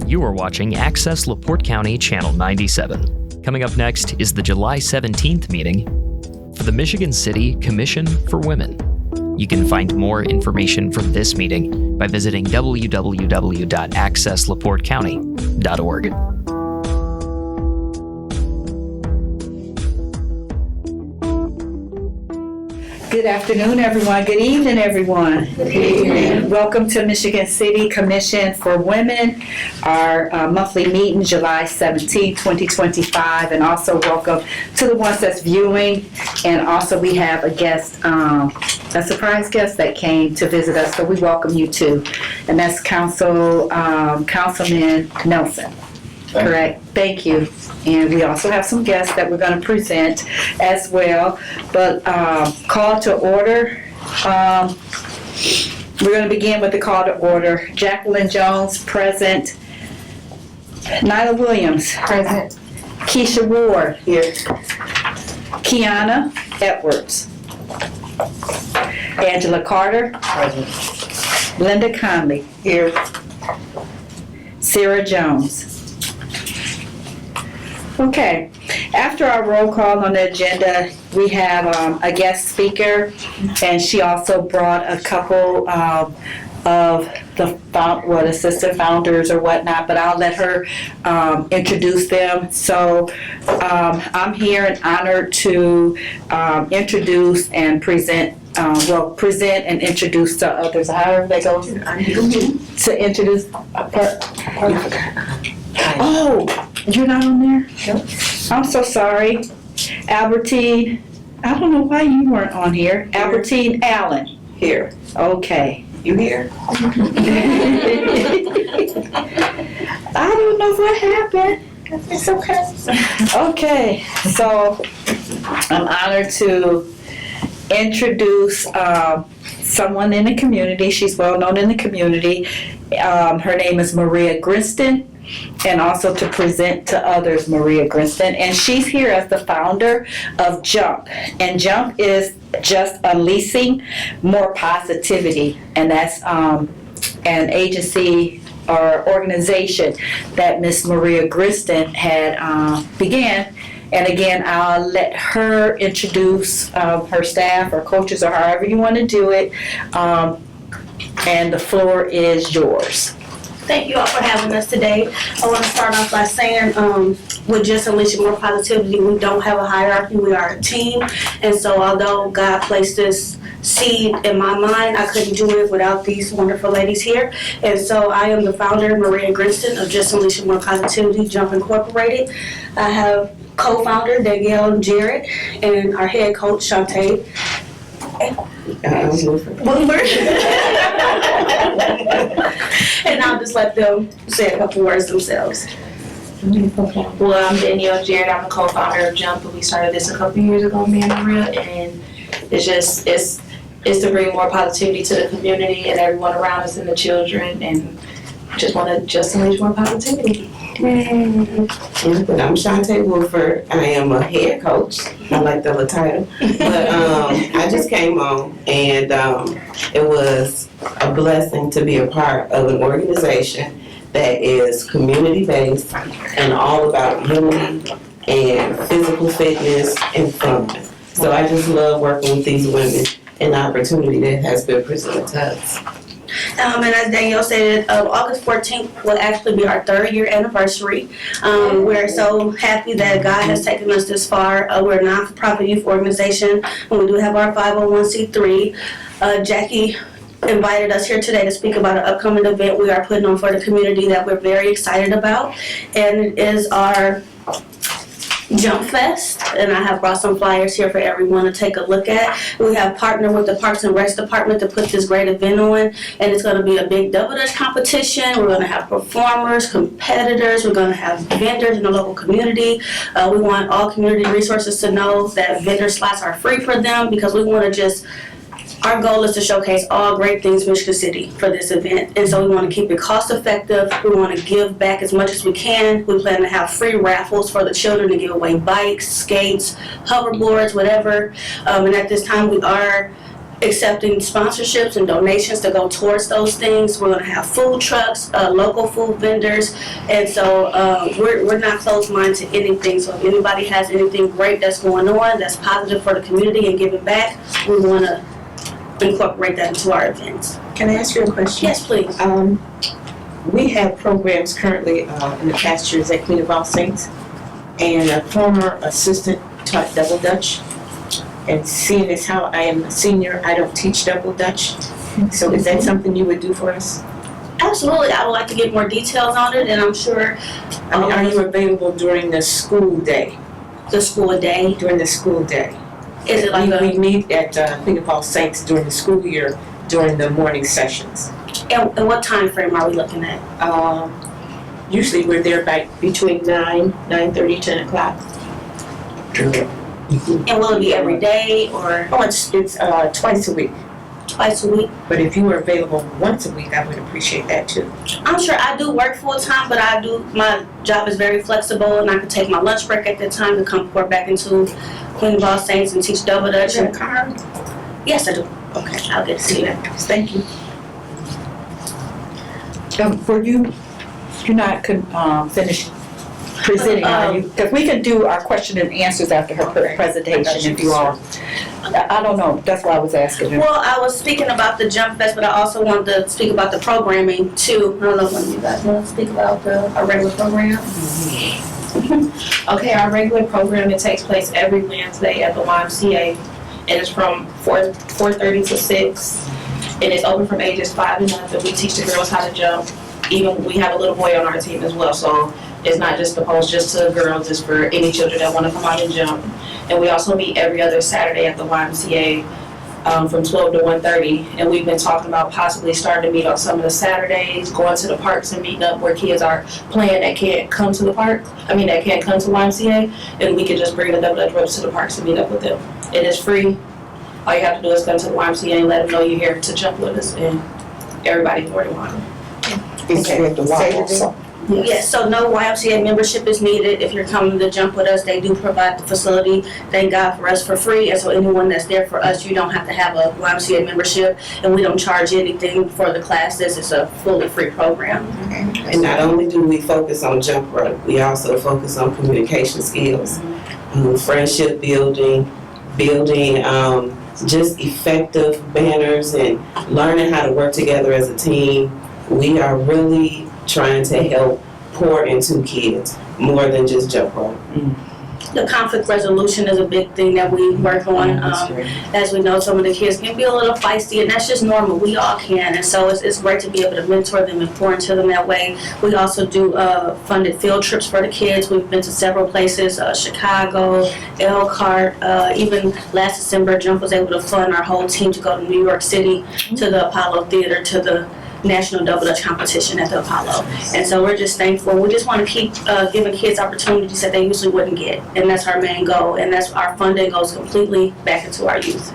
You are watching Access LaPorte County Channel 97. Coming up next is the July 17th meeting for the Michigan City Commission for Women. You can find more information for this meeting by visiting www.accesslaportecounty.org. Good afternoon, everyone. Good evening, everyone. Good evening. Welcome to Michigan City Commission for Women, our monthly meeting, July 17, 2025, and also welcome to the ones that's viewing. And also we have a guest, a surprise guest that came to visit us, so we welcome you too. And that's Councilman Nelson. Correct. Thank you. And we also have some guests that we're going to present as well. But call to order. We're going to begin with the call to order. Jacqueline Jones, present. Nyla Williams, present. Keisha Ward, here. Kiana Edwards. Angela Carter, present. Linda Conley, here. Sarah Jones. Okay, after our roll call on the agenda, we have a guest speaker, and she also brought a couple of the assistant founders or whatnot, but I'll let her introduce them. So I'm here and honored to introduce and present and introduce to others. However they go to introduce. Oh, you're not on there? Nope. I'm so sorry. Albertine, I don't know why you weren't on here. Albertine Allen. Here. Okay. You here? I don't know what happened. It's okay. Okay, so I'm honored to introduce someone in the community. She's well known in the community. Her name is Maria Griston. And also to present to others, Maria Griston. And she's here as the founder of JUMP. And JUMP is just unleashing more positivity. And that's an agency or organization that Miss Maria Griston had began. And again, I'll let her introduce her staff or coaches or however you want to do it. And the floor is yours. Thank you all for having us today. I want to start off by saying with Just Unleashing More Positivity, we don't have a hierarchy, we are a team. And so although God placed this seed in my mind, I couldn't do it without these wonderful ladies here. And so I am the founder, Maria Griston, of Just Unleashing More Positivity, JUMP Incorporated. I have co-founder, Danielle Jarrett, and our head coach, Shantae Bloomberg. And I'll just let them say a couple words themselves. Well, I'm Danielle Jarrett. I'm the co-founder of JUMP, and we started this a couple years ago, me and Maria, and it's to bring more positivity to the community and everyone around us and the children, and just want to just unleash more positivity. And I'm Shantae Woodford. I am a head coach. I like the little title. But I just came on, and it was a blessing to be a part of an organization that is community-based and all about unity and physical fitness and fun. So I just love working with these women and the opportunity that has been presented to us. And as Danielle said, August 14th will actually be our 3rd year anniversary. We're so happy that God has taken us this far. We're a non-for-profit youth organization, and we do have our 501c3. Jackie invited us here today to speak about an upcoming event we are putting on for the community that we're very excited about, and it is our Jump Fest, and I have brought some flyers here for everyone to take a look at. We have partnered with the Parks and Recs Department to put this great event on, and it's going to be a big double dutch competition. We're going to have performers, competitors, we're going to have vendors in the local community. We want all community resources to know that vendor slots are free for them, because we want to just Our goal is to showcase all great things Michigan City for this event, and so we want to keep it cost effective. We want to give back as much as we can. We plan to have free raffles for the children to give away bikes, skates, hoverboards, whatever. And at this time we are accepting sponsorships and donations to go towards those things. We're gonna have food trucks, local food vendors, and so we're not closed-minded to anything. So if anybody has anything great that's going on, that's positive for the community and giving back, we wanna incorporate that into our events. Can I ask you a question? Yes, please. We have programs currently in the past years at Queen of All Saints, and a former assistant taught double Dutch. And seeing as how I am a senior, I don't teach double Dutch. So is that something you would do for us? Absolutely, I would like to get more details on it, and I'm sure I mean, are you available during the school day? the school day, During the school day? is it like We meet at Queen of All Saints during the school year, during the morning sessions. and what time frame are we looking at? Usually we're there by between 9:30, 10 o'clock. And will it be every day or Oh, it's twice a week. twice a week? But if you were available once a week, I would appreciate that too. I'm sure I do work full time, but my job is very flexible, and I can take my lunch break at that time to come pour back into Queen of All Saints and teach double Dutch. Is that a card? Yes, I do. Okay. I'll get to see that. Thank you. You're not finished presenting, are you? Because we can do our question and answers after her presentation if you all. I don't know, that's why I was asking her. Well, I was speaking about the Jump Fest, but I also wanted to speak about the programming too. I don't know if you guys want to speak about our regular program. Okay, our regular program, it takes place every Wednesday at the YMCA, and it's from 4:30 to 6, and it's open from ages 5 and up, and we teach the girls how to jump. Even, we have a little boy on our team as well, so it's not just proposed just to girls, it's for any children that want to come out and jump. And we also meet every other Saturday at the YMCA from 12 to 1:30, and we've been talking about possibly starting to meet on some of the Saturdays, going to the parks and meeting up where kids are playing that can't come to the park, that can't come to YMCA, and we can just bring the double Dutch ropes to the parks and meet up with them. It is free. All you have to do is come to the YMCA and let them know you're here to jump with us, and everybody's more than welcome. Yes, so no YMCA membership is needed. If you're coming to jump with us, they do provide the facility, thank God, for us for free. And so anyone that's there for us, you don't have to have a YMCA membership, and we don't charge anything for the classes. It's a fully free program. And not only do we focus on jump rope, we also focus on communication skills, friendship building, just effective banners and learning how to work together as a team. We are really trying to help pour into kids more than just jump rope. The conflict resolution is a big thing that we work on. As we know, some of the kids can be a little feisty, and that's just normal. We all can, and so it's great to be able to mentor them and pour into them that way. We also do funded field trips for the kids. We've been to several places, Chicago, Elkhart, even last December, Jump was able to fund our whole team to go to New York City, to the Apollo Theater, to the National Double Dutch competition at the Apollo. And so we're just thankful. We just want to keep giving kids opportunities that they usually wouldn't get. And that's our main goal. And that's our funding goes completely back into our youth.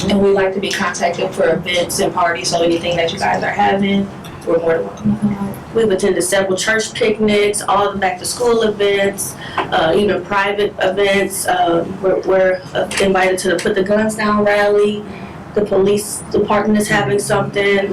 And we like to be contacted for events and parties, so anything that you guys are having, we're more than welcome to come out. We've attended several church picnics, all the back to school events, even private events. We're invited to the Put the Guns Down rally. The police department is having something.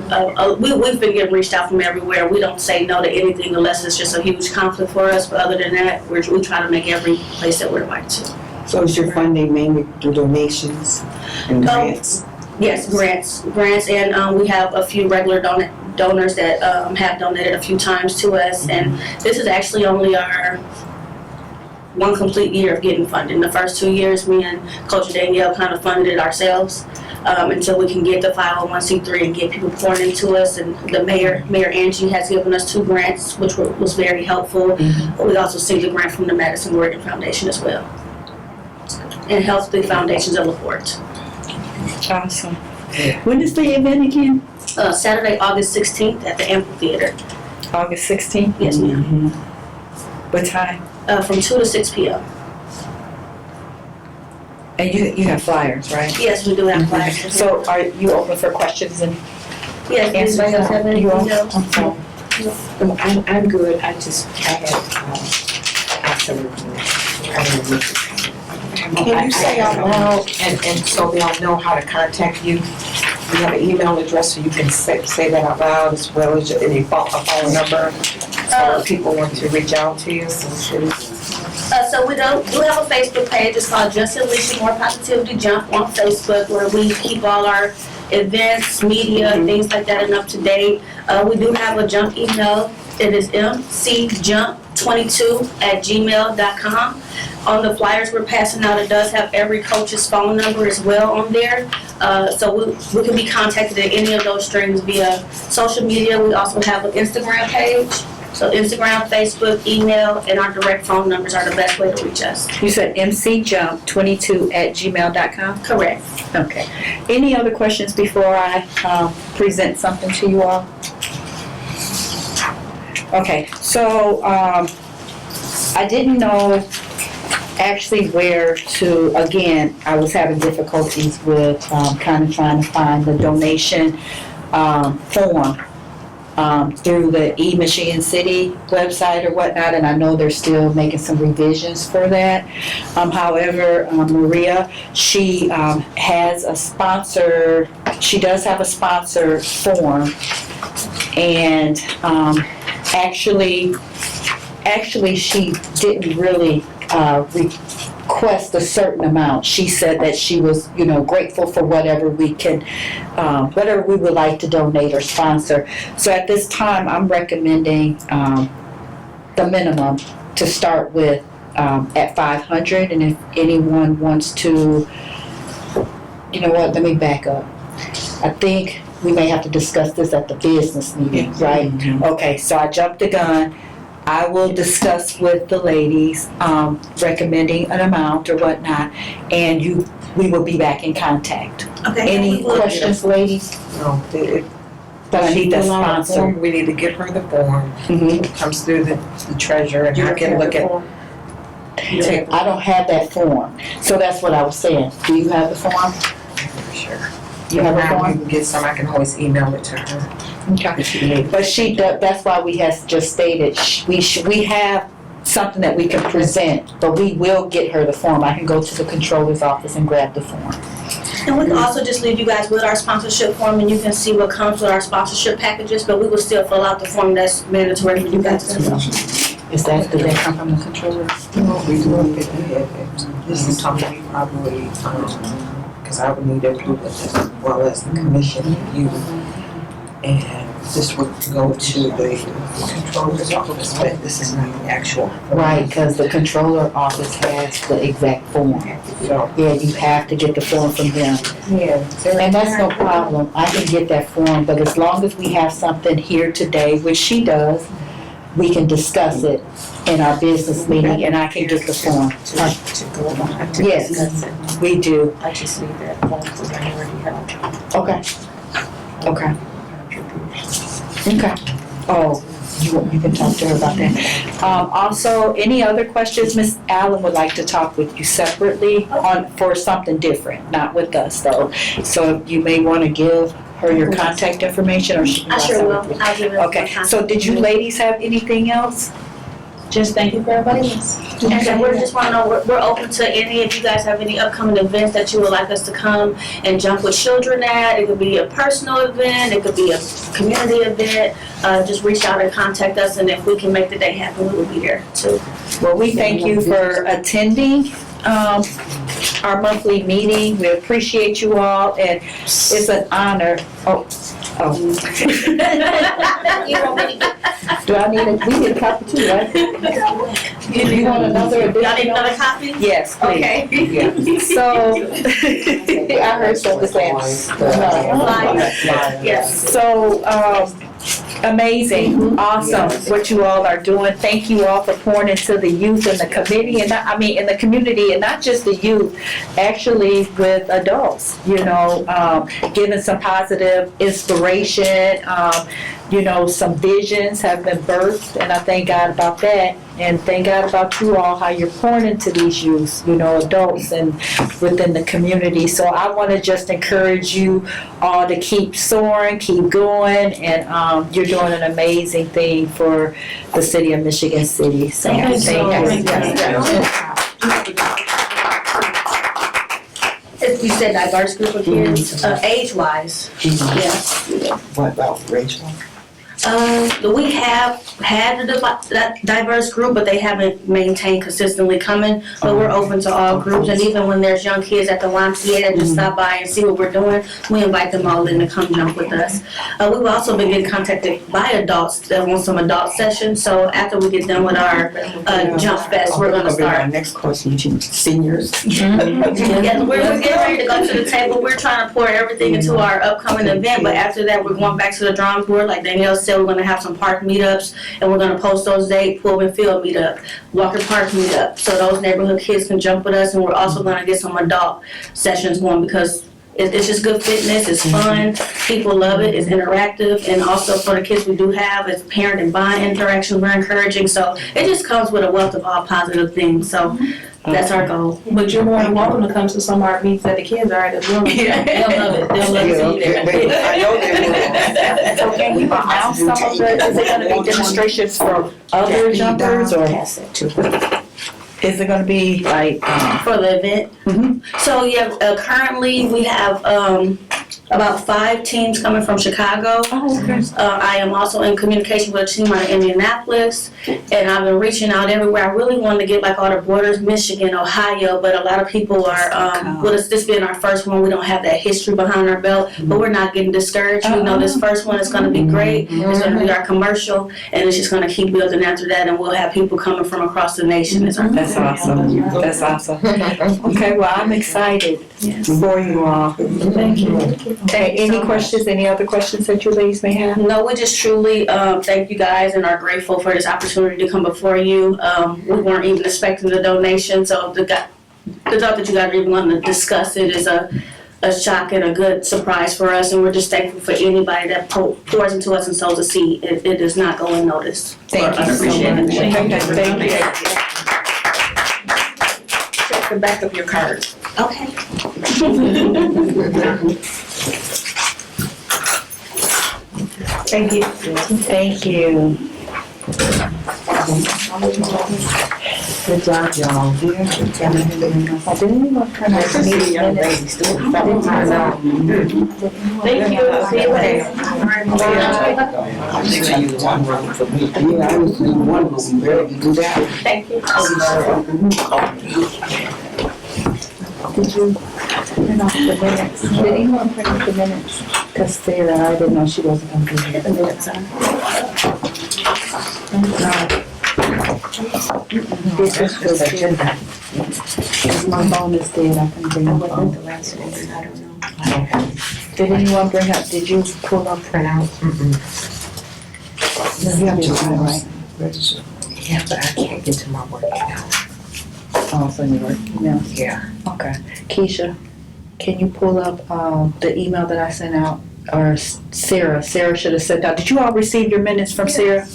We've been getting reached out from everywhere. We don't say no to anything unless it's just a huge conflict for us. But other than that, we try to make every place that we're invited to. So is your funding mainly through donations and grants? Yes, grants, and we have a few regular donors that have donated a few times to us. And this is actually only our one complete year of getting funded. In the first 2 years, me and Coach Danielle kind of funded it ourselves. Until we can get the 501c3 and get people pouring into us. And the Mayor Angie has given us 2 grants, which was very helpful. We also received a grant from the Madison Morgan Foundation as well. And Healthy Foundations of LaPorte. Awesome. When is the event again? Saturday, August 16th at the Amphitheater. August 16th? Yes, ma'am. What time? From 2 to 6 p.m. And you have flyers, right? Yes, we do have classes. So are you open for questions and yes, answers? anybody else have anything You all? else? I'm good. I have, I serve. Can you say out loud and so they'll know how to contact you? You have an email address so you can say that out loud as well as a phone number. So if people want to reach out to you. So we do have a Facebook page. It's called Just Unleashing More Positivity Jump on Facebook, where we keep all our events, media, things like that, and up to date. We do have a jump email. It is mcjump22@gmail.com. On the flyers we're passing out, it does have every coach's phone number as well on there. So we can be contacted at any of those strings via social media. We also have an Instagram page. So Instagram, Facebook, email, and our direct phone numbers are the best way to reach us. You said mcjump22@gmail.com? Correct. Okay. Any other questions before I present something to you all? Okay, so I didn't know actually where to, again, I was having difficulties with kind of trying to find the donation form through the eMichigan City website or whatnot, and I know they're still making some revisions for that. However, Maria, she has a sponsor, she does have a sponsor form, and actually she didn't really request a certain amount. She said that she was, grateful for whatever we can, whatever we would like to donate or sponsor. So at this time, I'm recommending the minimum to start with at $500, and if anyone wants to, let me back up. I think we may have to discuss this at the business meeting, right? Okay, so I jumped the gun. I will discuss with the ladies, recommending an amount or whatnot, and we will be back in contact. Okay. Any questions, ladies? No, But I need that sponsor. We need to give her the form. Mhm. It comes through the treasurer and I can look at. I don't have that form, so that's what I was saying. Do you have the form? Sure. You have a Now we form? can get some, I can always email it to her Okay. if she needs. But that's why we have just stated, we have something that we can present, but we will get her the form. I can go to the controller's office and grab the form. And we can also just leave you guys with our sponsorship form, and you can see what comes with our sponsorship packages, but we will still fill out the form that's mandatory for you guys to fill out. Does that come from the controller? We do look at it. This is something we probably, because I would need input as well as the commission, you. And this would go to the controller's office, but this is not the actual. Right, because the controller office has the exact form. So, Yeah, you have to get the form from them. yeah. And that's no problem. I can get that form, but as long as we have something here today, which she does, we can discuss it in our business meeting, and I can get the form. To go on. Yes, we do. I just need that form because I already have. Okay. Okay. Okay. Oh, you can talk to her about that. Also, any other questions? Ms. Allen would like to talk with you separately for something different, not with us though. So you may want to give her your contact information, or she can. I sure will. I'll give it. Okay, so did you ladies have anything else? Just thank you for everybody else. And so we just want to know, we're open to any, if you guys have any upcoming events that you would like us to come and jump with children at. It could be a personal event, it could be a community event. Just reach out and contact us, and if we can make the day happen, we will be there too. Well, we thank you for attending our monthly meeting. We appreciate you all, and it's an honor. Do I need we need a copy too, right? You want another Y'all need additional? another copy? Yes, please. Okay. So, I heard something saying. Yes. So, amazing, awesome, what you all are doing. Thank you all for pouring into the youth and the committee, and in the community, and not just the youth, actually with adults, giving some positive inspiration, some visions have been birthed, and I thank God about that. And thank God about you all, how you're pouring into these youth, adults and within the community. So I want to just encourage you all to keep soaring, keep going, and you're doing an amazing thing for the city of Michigan City. So Thank you so much. yes. You said diverse group of kids, age-wise, yes. What about Rachel? We have had a diverse group, but they haven't maintained consistently coming. But we're open to all groups, and even when there's young kids at the YMCA that just stop by and see what we're doing, we invite them all in to come jump with us. We've also been getting contacted by adults that want some adult sessions. So after we get done with our Jump Fest, we're gonna My start. next question, seniors. Yeah, we're getting ready to go to the table. We're trying to pour everything into our upcoming event, but after that, we're going back to the drawing board. Like Danielle said, we're gonna have some park meetups, and we're gonna post those dates, Pool and Field meetup, Walker Park meetup, so those neighborhood kids can jump with us, and we're also gonna get some adult sessions going, because it's just good fitness, it's fun, people love it, it's interactive, and also for the kids we do have, it's parent and bond interactions we're encouraging, so it just comes with a wealth of all positive things, so that's our goal. But you're more than welcome to come to some of our meetings that the kids are at as well. They'll love it. They'll love to see you there. I know they will. So can you announce some of the, is it gonna be demonstrations for other jumpers, or is it gonna be like, For the event? Mhm. So, yeah, currently we have, about 5 teams coming from Chicago. oh, okay. I am also in communication with a team out of Indianapolis, and I've been reaching out everywhere. I really wanted to get like all the borders, Michigan, Ohio, but a lot of people are, with us this being our first one, we don't have that history behind our belt, but we're not getting discouraged. We know this first one is gonna be great, it's gonna be our commercial, and it's just gonna keep building after that, and we'll have people coming from across the nation. It's our That's awesome, that's awesome. Okay, well, I'm excited for you all. Thank you. Okay, any questions, any other questions that you ladies may have? No, we just truly thank you guys and are grateful for this opportunity to come before you. We weren't even expecting the donation, so the thought that you guys are even wanting to discuss it is a shock and a good surprise for us, and we're just thankful for anybody that pours into us and sows a seed. It does not go unnoticed. Thank or you so unappreciated. much. Thank you. Check the back of your card. Okay. Thank you. Thank you. Good job, y'all. Didn't anyone turn out to meet minutes? Thank you. See you later. I think you was one running for me. Yeah, I was in one, but we barely do that. Thank you. Did you print off the minutes? Did anyone print off the minutes? Because Sarah, I didn't know she wasn't going to be here. The minutes are. This is for Sarah. If my phone is dead, I can bring my phone. Did anyone bring up, did you pull up printout? You have to All right. register. Yeah, but I can't get to my work now. Oh, so you work email? Yeah. Okay. Keisha, can you pull up the email that I sent out? Or Sarah should have sent out. Did you all receive your minutes from Sarah?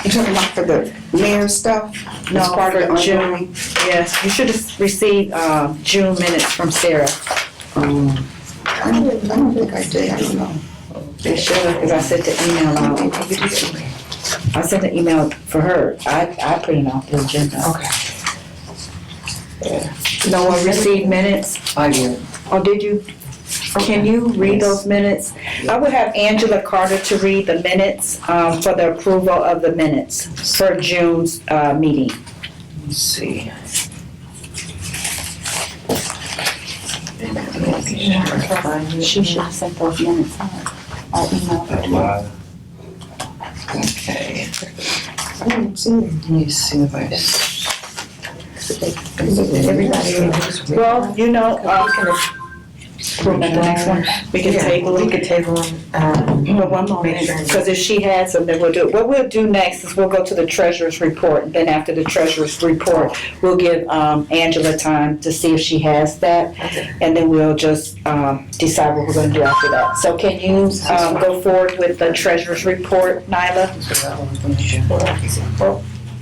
You talking about for the mayor stuff? No, As part of for the June. ongoing? Yes, you should have received June minutes from Sarah. I don't think I did, I don't know. They should have, because I sent the email out. I sent an email for her. I printed off the agenda. Okay. No one received minutes? I did. Oh, did you? Can you read those minutes? I would have Angela Carter to read the minutes for the approval of the minutes for June's meeting. Let's see. She should have sent those minutes out. I'll email her. Okay. I don't see it. Let me see if I. Everybody, well, you know, approve the next one. We can table it. We could table them. But one moment, because if she has them, then we'll do it. What we'll do next is we'll go to the treasurer's report. Then after the treasurer's report, we'll give Angela time to see if she has that. And then we'll just decide what we're going to do after that. So can you go forward with the treasurer's report, Nyla?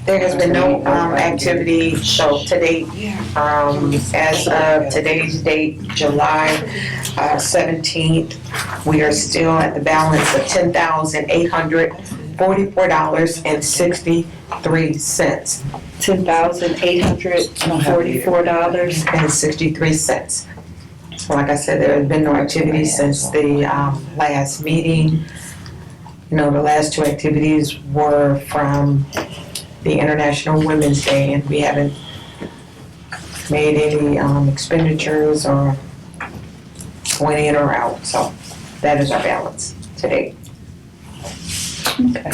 There has been no activity show to date. As of today's date, July 17th, we are still at the balance of $10,844.63. $10,844. So like I said, there has been no activity since the last meeting. You know, the last two activities were from the International Women's Day, and we haven't made any expenditures or went in or out. So that is our balance today. Okay.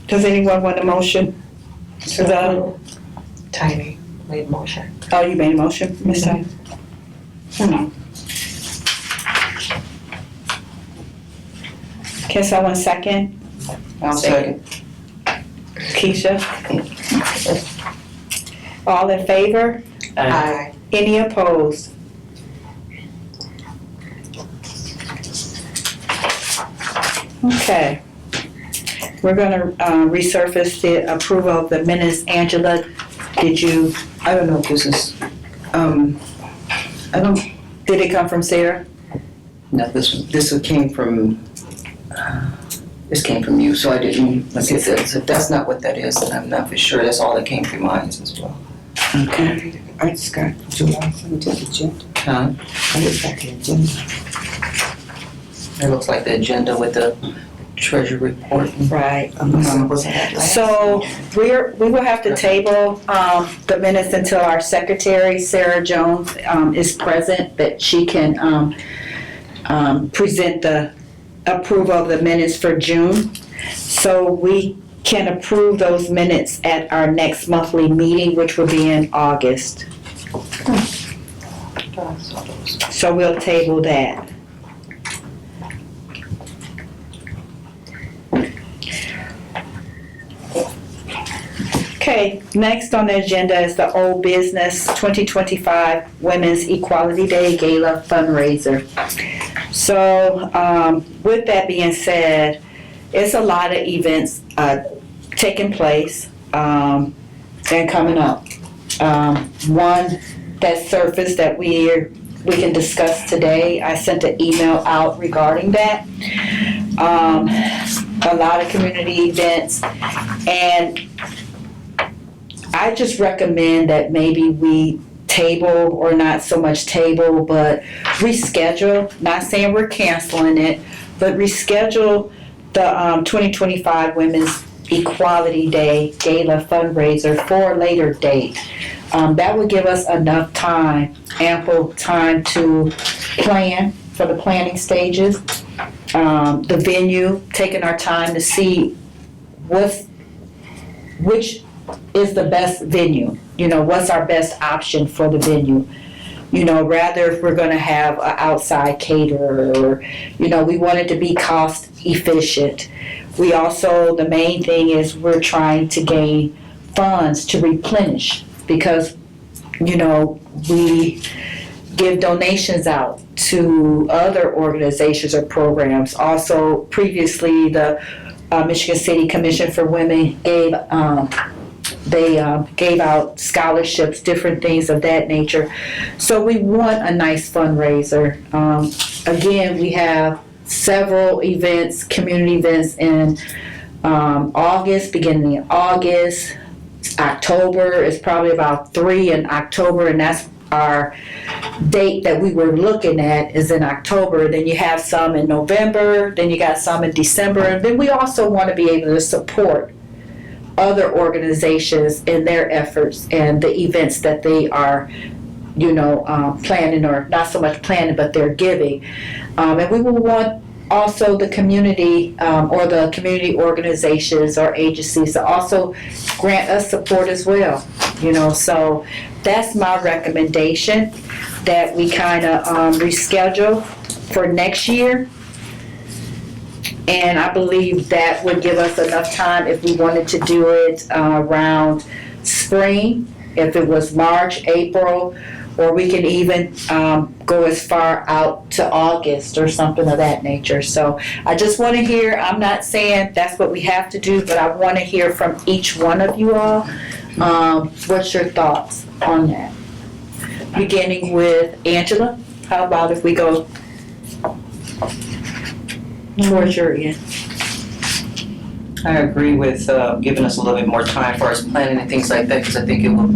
Does anyone want a motion? Tiny made motion. Oh, you made a motion, Ms. Tiny? Can someone second? I'll second. Keisha? All in favor? Aye. Any opposed? Okay. We're gonna resurface the approval of the minutes. Angela, did you, I don't know if this is, did it come from Sarah? no, this came from, this came from you, so I didn't look at this. If that's not what that is, then I'm not for sure. That's all that came through mine as well. Okay. I just got July 17th agenda. Huh? I just got the agenda. It looks like the agenda with the treasure report. Right. Was that last? So we will have to table the minutes until our secretary, Sarah Jones, is present, that she can present the approval of the minutes for June. So we can approve those minutes at our next monthly meeting, which will be in August. So we'll table that. Okay, next on the agenda is the Old Business 2025 Women's Equality Day Gala fundraiser. So with that being said, it's a lot of events taking place and coming up. One that surfaced that we can discuss today, I sent an email out regarding that. A lot of community events, and I just recommend that maybe we table, or not so much table, but reschedule, not saying we're canceling it, but reschedule the 2025 Women's Equality Day Gala fundraiser for a later date. That would give us enough time, ample time to plan for the planning stages, the venue, taking our time to see which is the best venue, what's our best option for the venue. Rather if we're gonna have an outside caterer, or, we want it to be cost efficient. We also, the main thing is we're trying to gain funds to replenish, because, we give donations out to other organizations or programs. Also, previously, the Michigan City Commission for Women gave out scholarships, different things of that nature. So we want a nice fundraiser. Again, we have several events, community events in August, beginning in August. October is probably about 3 in October, and that's our date that we were looking at, is in October. Then you have some in November, then you got some in December, and then we also want to be able to support other organizations in their efforts and the events that they are, planning, or not so much planning, but they're giving. And we will want also the community or the community organizations or agencies to also grant us support as well. So that's my recommendation, that we kind of reschedule for next year. And I believe that would give us enough time if we wanted to do it around spring, if it was March, April, or we can even go as far out to August or something of that nature. So I just want to hear, I'm not saying that's what we have to do, but I want to hear from each one of you all. What's your thoughts on that? Beginning with Angela, how about if we go towards your end? I agree with giving us a little bit more time for us planning and things like that, because I think it will,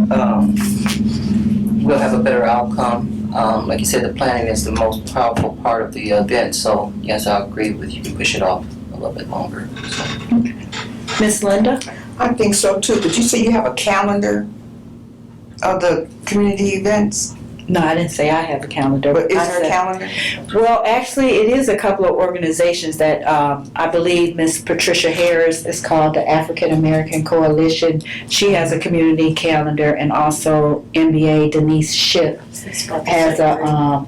we'll have a better outcome. Like you said, the planning is the most powerful part of the event, so yes, I agree with you, push it off a little bit longer. So. Miss Linda? I think so too. Did you say you have a calendar of the community events? No, I didn't say I have a calendar. But is I there a said- calendar? Well, actually, it is a couple of organizations that I believe Miss Patricia Harris is called the African American Coalition. She has a community calendar, and also NBA Denise Shipp has a,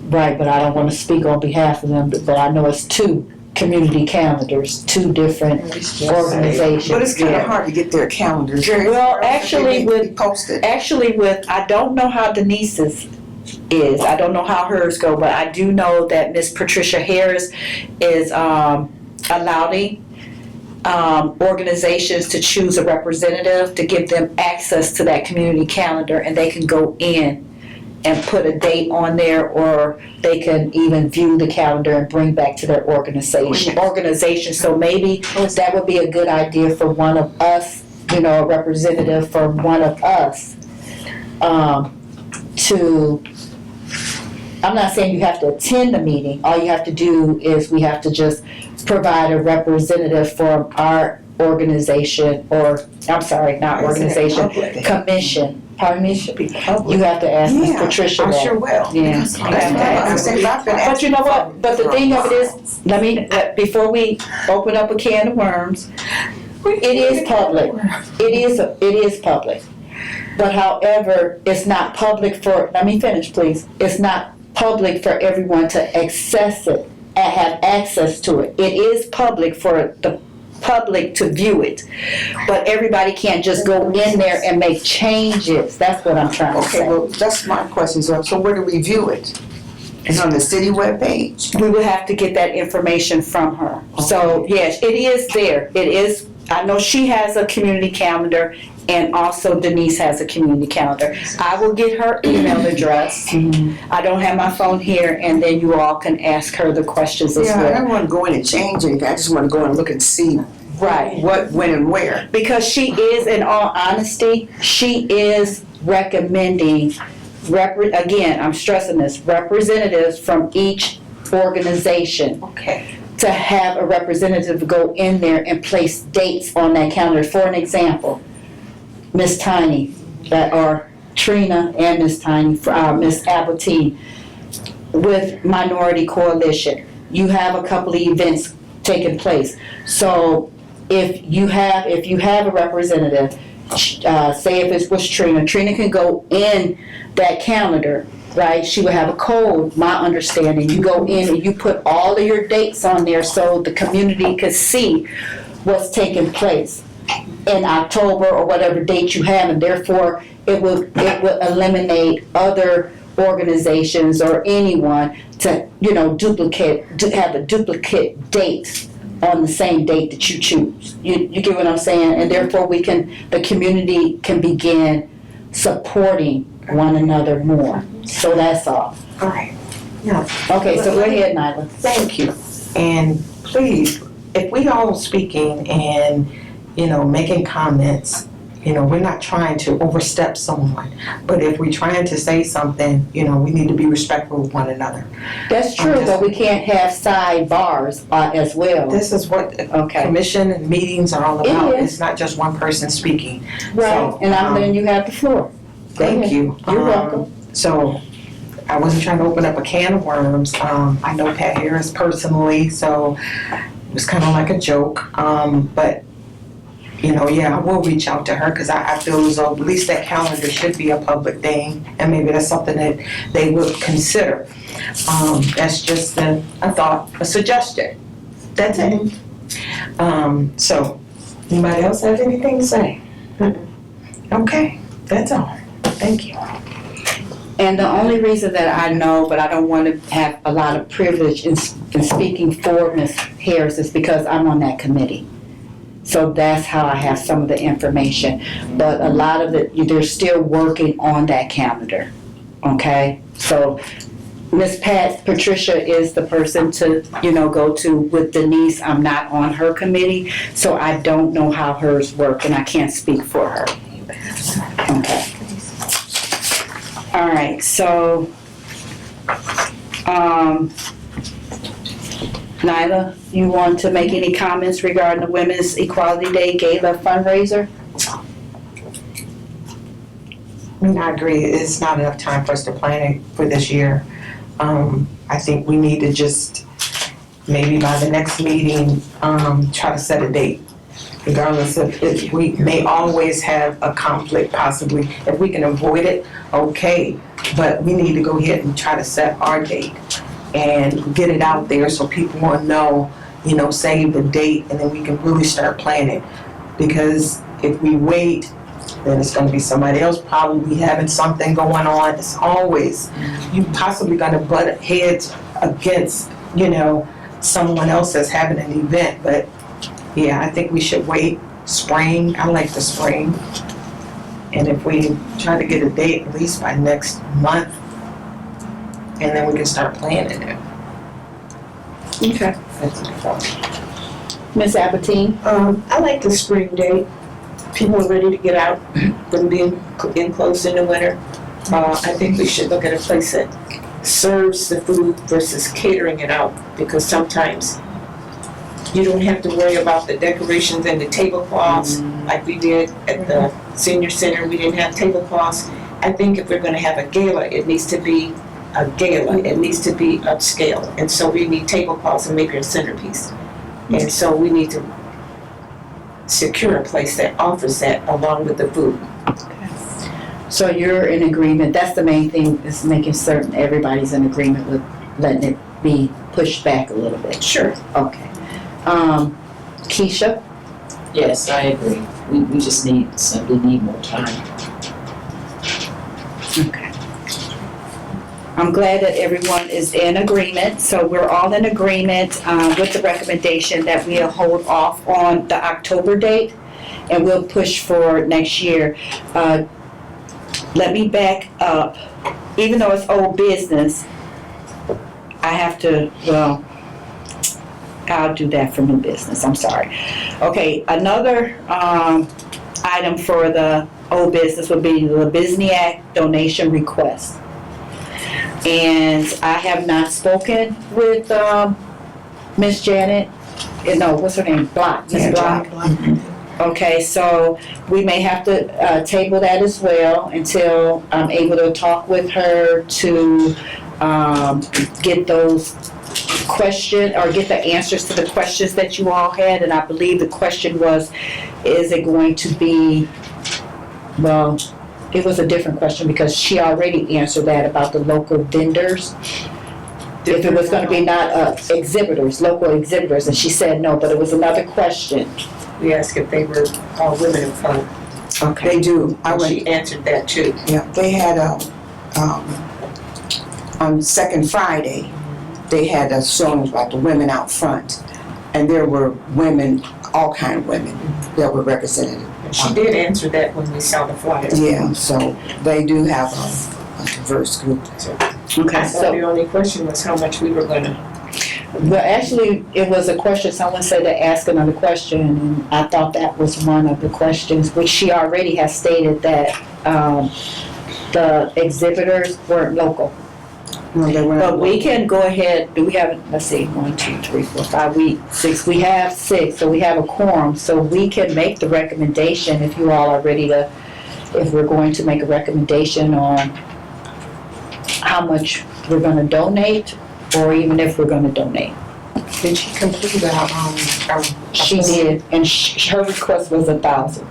right, but I don't want to speak on behalf of them, but I know it's two community calendars, two different organizations. But it's kind Yeah. of hard to get their calendars. Well, actually, They with posted. I don't know how Denise's is. I don't know how hers go, but I do know that Miss Patricia Harris is allowing organizations to choose a representative to give them access to that community calendar, and they can go in and put a date on there, or they can even view the calendar and bring back to their organization. So maybe that would be a good idea for one of us, you know, a representative from one of us, to, I'm not saying you have to attend the meeting. All you have to do is we have to just provide a representative from our organization, or, I'm sorry, not organization, commission. Pardon me? Should be public. You have to ask Ms. Yeah, Patricia I that. sure will. Yeah. Because I've been But you know what, asking but the for thing a of it is, before we open up a can of worms, it is public. It is public. But however, it's not public for, let me finish please, it's not public for everyone to access it and have access to it. It is public for the public to view it, but everybody can't just go in there and make changes. That's what I'm trying to Okay, say. well, that's my question. So where do we view it? It's on the city webpage. We would have to get that information from her. So, yes, it is there. It is, I know she has a community calendar, and also Denise has a community calendar. I will get her email address. I don't have my phone here, and then you all can ask her the questions as Yeah, I well. don't want to go in and change anything. I just want to go and look and see Right. what, when, and where. Because she is, in all honesty, she is recommending, again, I'm stressing this, representatives from each organization Okay. to have a representative go in there and place dates on that calendar. For an example, Miss Tiny, or Trina and Miss Tiny, Miss Albertine, with Minority Coalition, you have a couple of events taking place. So if you have a representative, say if it was Trina can go in that calendar, right? She would have a code, my understanding. You go in and you put all of your dates on there so the community could see what's taking place in October or whatever date you have, and therefore it would eliminate other organizations or anyone to, you know, have a duplicate date on the same date that you choose. You get what I'm saying? And therefore the community can begin supporting one another more. So that's all. All right. Yeah. Okay, so go ahead, Nyla. Thank you. And please, if we all speaking and, you know, making comments, you know, we're not trying to overstep someone, but if we're trying to say something, you know, we need to be respectful of one another. That's true, but we can't have sidebars as well. This is what Okay. commission and meetings are all It about. is. It's not just one person speaking. Right, So, and I'm letting you have the floor. Go Thank ahead. you. You're welcome. So I wasn't trying to open up a can of worms. I know Pat Harris personally, so it was kind of like a joke. But, you know, yeah, I will reach out to her because I feel as though at least that calendar should be a public thing, and maybe that's something that they would consider. That's just a thought, a suggestion. That's it. So, anybody else have anything to say? Okay, that's all. Thank you. And the only reason that I know, but I don't want to have a lot of privilege in speaking for Ms. Harris is because I'm on that committee. So that's how I have some of the information. But a lot of it, they're still working on that calendar, okay? So Ms. Patricia is the person to, go to with Denise. I'm not on her committee, so I don't know how hers work, and I can't speak for her. Okay. All right, so, Nyla, you want to make any comments regarding the Women's Equality Day Gala fundraiser? I agree, it's not enough time for us to plan it for this year. I think we need to just, maybe by the next meeting, try to set a date. Regardless of if we may always have a conflict possibly. If we can avoid it, okay. But we need to go ahead and try to set our date and get it out there so people will know, save the date, and then we can really start planning. Because if we wait, then it's gonna be somebody else probably having something going on. It's always, you possibly gonna butt heads against, someone else that's having an event. But yeah, I think we should wait. Spring, I like the spring. And if we try to get a date at least by next month, and then we can start planning it. Okay. That's my thought. Ms. Albertine? I like the spring date. People are ready to get out from being enclosed in the winter. I think we should look at a place that serves the food versus catering it out, because sometimes you don't have to worry about the decorations and the tablecloths like we did at the senior center. We didn't have tablecloths. I think if we're going to have a gala, it needs to be a gala. It needs to be upscale. And so we need tablecloths and make it a centerpiece. And so we need to secure a place that offers that along with the food. So you're in agreement, that's the main thing, is making certain everybody's in agreement with letting it be pushed back a little bit. Sure. Okay. Keisha? Yes, I agree. We just simply need more time. Okay. I'm glad that everyone is in agreement, so we're all in agreement with the recommendation that we'll hold off on the October date, and we'll push for next year. Let me back up. Even though it's old business, I have to, I'll do that for new business, I'm sorry. Okay, another item for the old business would be the Bizniac donation request. And I have not spoken with Miss Janet, no, what's her name, Block, Miss Block. Okay, so we may have to table that as well until I'm able to talk with her to get those questions, or get the answers to the questions that you all had. And I believe the question was, is it going to be, well, it was a different question because she already answered that about the local vendors. If it was going to be not exhibitors, local exhibitors, and she said no, but it was another question. We asked if they were all women in front. Okay. They do. And she answered that too. Yeah, they had on second Friday, they had a showing about the women out front. And there were women, all kind of women that were represented. She did answer that when we saw the flyer. Yeah, so they do have a diverse group. Okay, So so, the only question was how much we were gonna. well, actually, it was a question, someone said to ask another question, and I thought that was one of the questions, which she already has stated that the exhibitors weren't local. No, they were not But we can go ahead, do we have, let's see, 1, 2, 3, 4, 5, six, we have 6, so we have a quorum, so we can make the recommendation if you all are ready to, if we're going to make a recommendation on how much we're gonna donate, or even if we're gonna donate. Did she complete our She did, and her request was 1,000.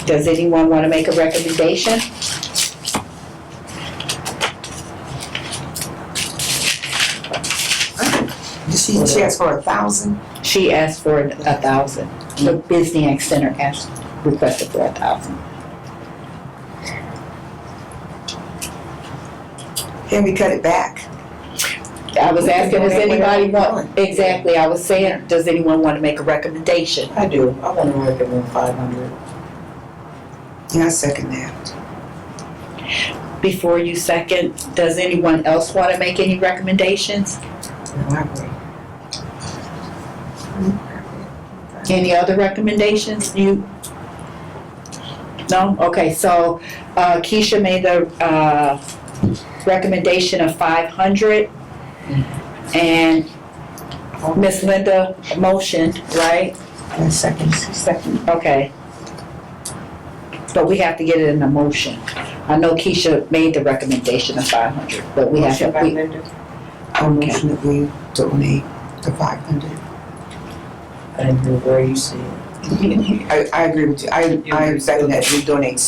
Does anyone want to make a recommendation? She asked for 1,000. She asked for 1,000. the Bizniac Center asked, requested 4,000. Can we cut it back? I was asking, does donate anybody whatever want, exactly, I was saying, does anyone want to make a recommendation? I do. I want to recommend 500. Yeah, I second that. Before you second, does anyone else want to make any recommendations? No, I agree. Any other recommendations? You? No? Okay, so Keisha made the recommendation of 500. And Miss Linda motioned, right? And second. Okay. But we have to get it in a motion. I know Keisha made the recommendation of 500, but we have to. Motion by Linda. I motion that we donate the 500. I didn't hear where you said. I agree with you. I second that we donate.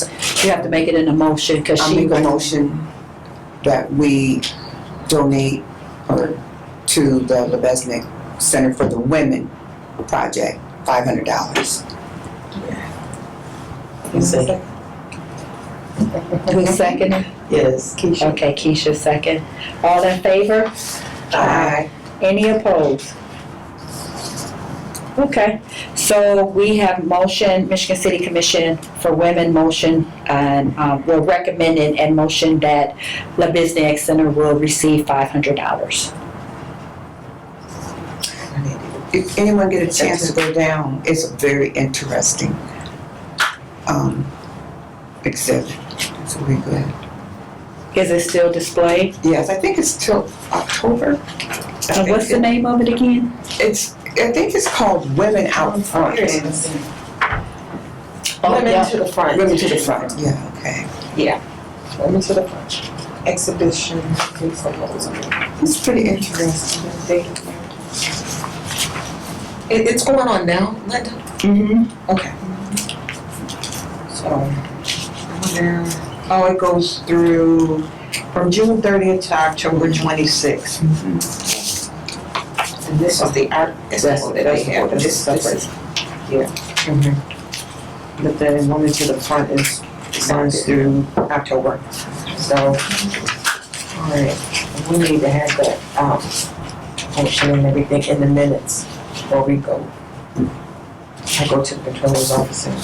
We have to make it in a motion because I she. make a motion that we donate to the Lebesnick Center for the Women Project, $500. Second. Who's seconding? Yes. Keisha. Okay, Keisha second. All in favor? Aye. Any opposed? Okay, so we have motion, Michigan City Commission for Women motion, and we're recommending and motion that Lebesniak Center will receive $500. If anyone get a chance to go down, it's a very interesting exhibit. It's really good. Is it still displayed? Yes, I think it's till October. And what's the name of it again? I think it's called Women Out Front. Here it is. Oh, Women yeah. to the front. Women to the front, yeah, okay. Women to the front. Exhibition. It's pretty interesting. It's going on now, Linda? Mm-hmm. Okay. So, it goes through from June 30th to October 26th. And this is the art expo that they have. This is, yeah. But the Women to the Front runs through October. So, all right, we need to have that motion and everything in the minutes before we go. I go to the controller's office and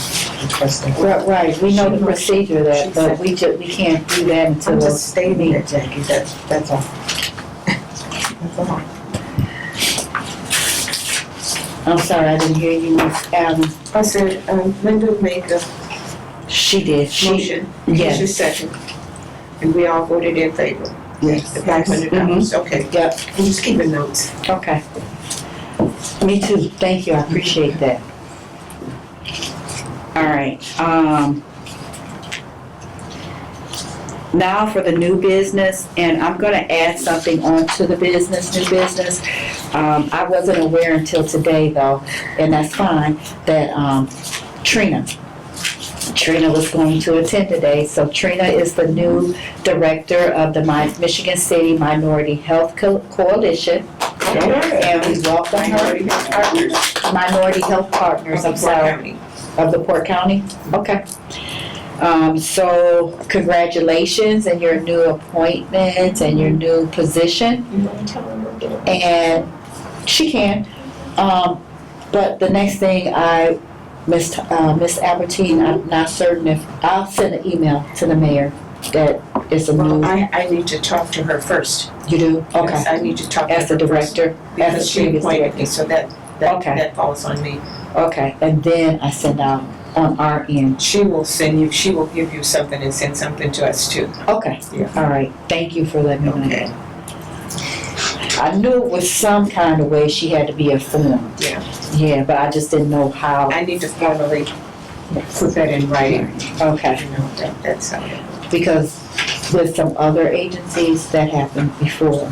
request them. Right, we know the procedure that, but we can't do that until. I'm just stating it, Jackie, that's all. That's all. I'm sorry, I didn't hear you, Ms. Allen. I said, Linda made the She did, motion, yes. Keisha second, and we all voted in favor. Yes. The $500, okay. Yep. I'm just keeping notes. Okay. Me too, thank you, I appreciate that. All right, now for the new business, and I'm gonna add something onto the new business. I wasn't aware until today though, and that's fine, that, Trina was going to attend today. So Trina is the new director of the Michigan City Minority Health Coalition. And we welcome her. Minority Health Partners, I'm sorry. Of the Port County? Okay. So congratulations and your new appointment and your new position. And she can. But the next thing Miss Albertine, I'm not certain if, I'll send an email to the mayor that it's a new. I need to talk to her first. You do? Okay. Yes, I need to talk to her As the first, director? because As the she previous appointed director? me, so that falls on me. Okay, and then I send out on our end. She will give you something and send something to us too. Okay, Yeah. all right, thank you for letting me know. Okay. I knew it was some kind of way she had to be informed. Yeah. Yeah, but I just didn't know how. I need to formally put that in writing, Okay, you know, that's how it. because with some other agencies, that happened before.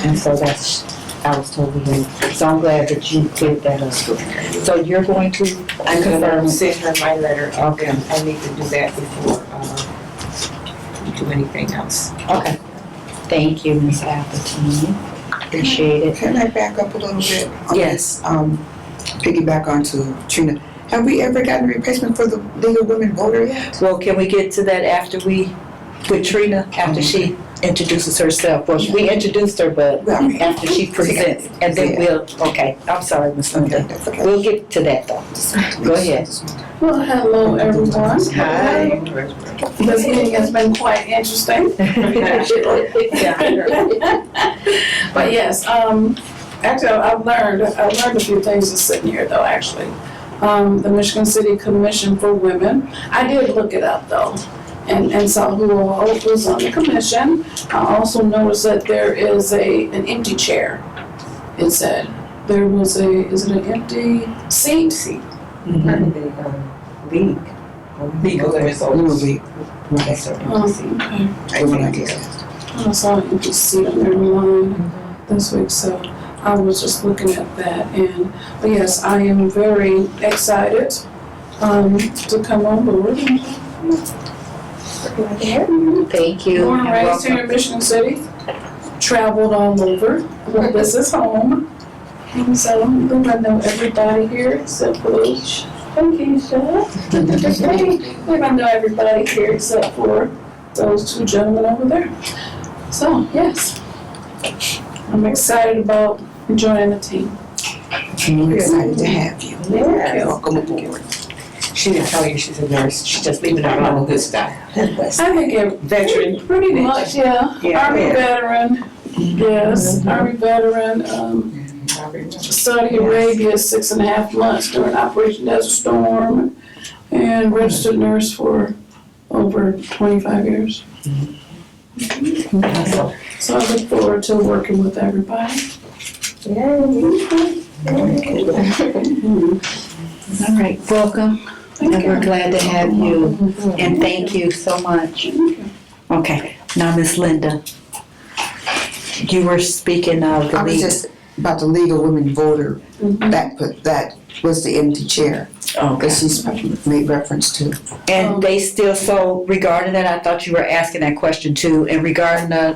And so I was totally new. So I'm glad that you cleared that up. So you're going to I'm confirm. gonna send her my letter, and Okay. then I need to do that before, we do anything else. Okay, thank you, Ms. Albertine. Appreciate it. Can I back up a little bit? on Yes. this? Piggyback onto Trina. Have we ever gotten a replacement for the League of Women Voter yet? Well, can we get to that after with Trina, after she introduces herself? Well, we introduced her, but Well, after she presents, and then okay, I'm sorry, Ms. Linda. that's okay. We'll get to that though. Go ahead. Well, hello, everyone. Hi. This meeting has been quite interesting. But yes, actually, I've learned a few things just sitting here though, actually. The Michigan City Commission for Women, I did look it up though, and saw who all was on the commission. I also noticed that there is an empty chair. It said, there was is it an empty seat? League. League of Women's Little Voters. League. Right. Okay. I went like this. I saw an empty seat on their line this week, so I was just looking at that. But yes, I am very excited to come on board. Thank you. Born and raised here in Michigan City, traveled all over, but this is home. And so I think I know everybody here except for thank you, Keisha. I think I know everybody here except for those two gentlemen over there. So, yes, I'm excited about joining the team. We're excited to have you. Yeah. Welcome aboard. She didn't tell you she's a nurse. She's just leaving out all the good stuff. I think it Veteran. pretty much, yeah. Yeah. Army veteran, yes, Army veteran. Saudi Arabia, 6.5 months during Operation Desert Storm, and registered nurse for over 25 years. So I look forward to working with everybody. All right, welcome. And we're glad to have you, and thank you so much. Okay, now Miss Linda, you were speaking of the I was league. just about the League of Women Voter, that was the empty chair that she's made reference to. And they still, so regarding that, I thought you were asking that question too, and regarding the,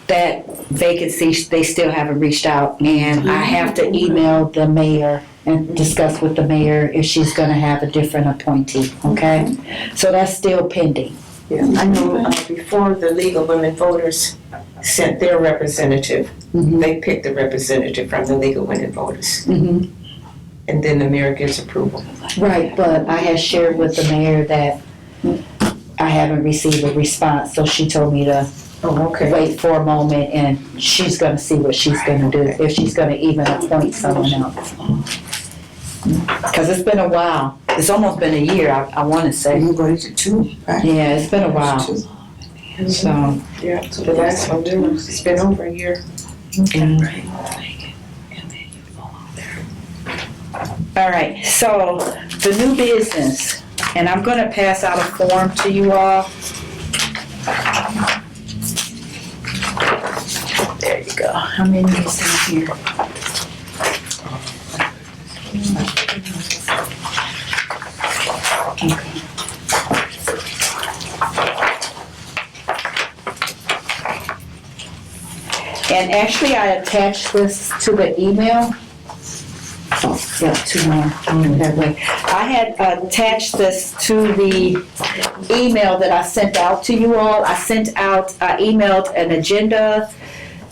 that vacancy, they still haven't reached out, and I have to email the mayor and discuss with the mayor if she's gonna have a different appointee, okay? So that's still pending. Yeah, I know before the League of Women Voters sent their representative, they picked the representative from the League of Women Voters. Mhm. And then the mayor gives approval. Right, but I had shared with the mayor that I haven't received a response, so she told me to Oh, okay. wait for a moment, and she's gonna see what she's gonna do, if she's gonna even appoint someone else. Cause it's been a while, it's almost been a year, I wanna say. You go to 2, right? Yeah, it's been a while, so. Yeah, so the last one, it's been over a year. All right, so the new business, and I'm gonna pass out a form to you all. There you go. How many is in here? And actually, I attached this to the email. Oh, yeah, 2 more, that way. I had attached this to the email that I sent out to you all. I emailed an agenda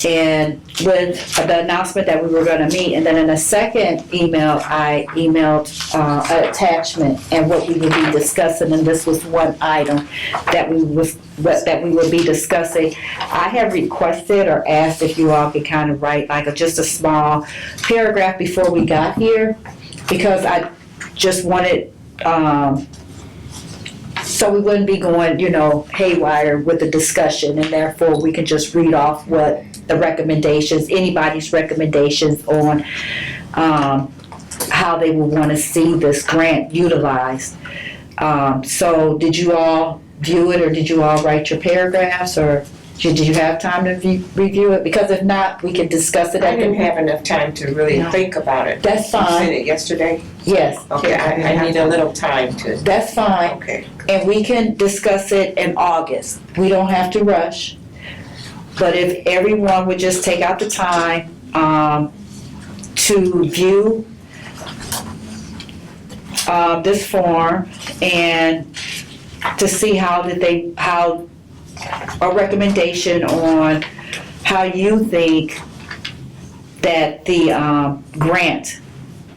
and with the announcement that we were gonna meet. And then in a second email, I emailed an attachment and what we would be discussing. And this was one item that we would be discussing. I have requested or asked if you all could kind of write like just a small paragraph before we got here, because I just wanted, so we wouldn't be going, haywire with the discussion, and therefore we can just read off what the recommendations, anybody's recommendations on how they would want to see this grant utilized. So did you all view it, or did you all write your paragraphs, or did you have time to review it? Because if not, we can discuss it I at didn't the. have enough time to really think about it. That's You sent fine, it yesterday? yes. Okay, I need a little time to, That's fine. okay. And we can discuss it in August. We don't have to rush. But if everyone would just take out the time to view this form and to see how a recommendation on how you think that the grant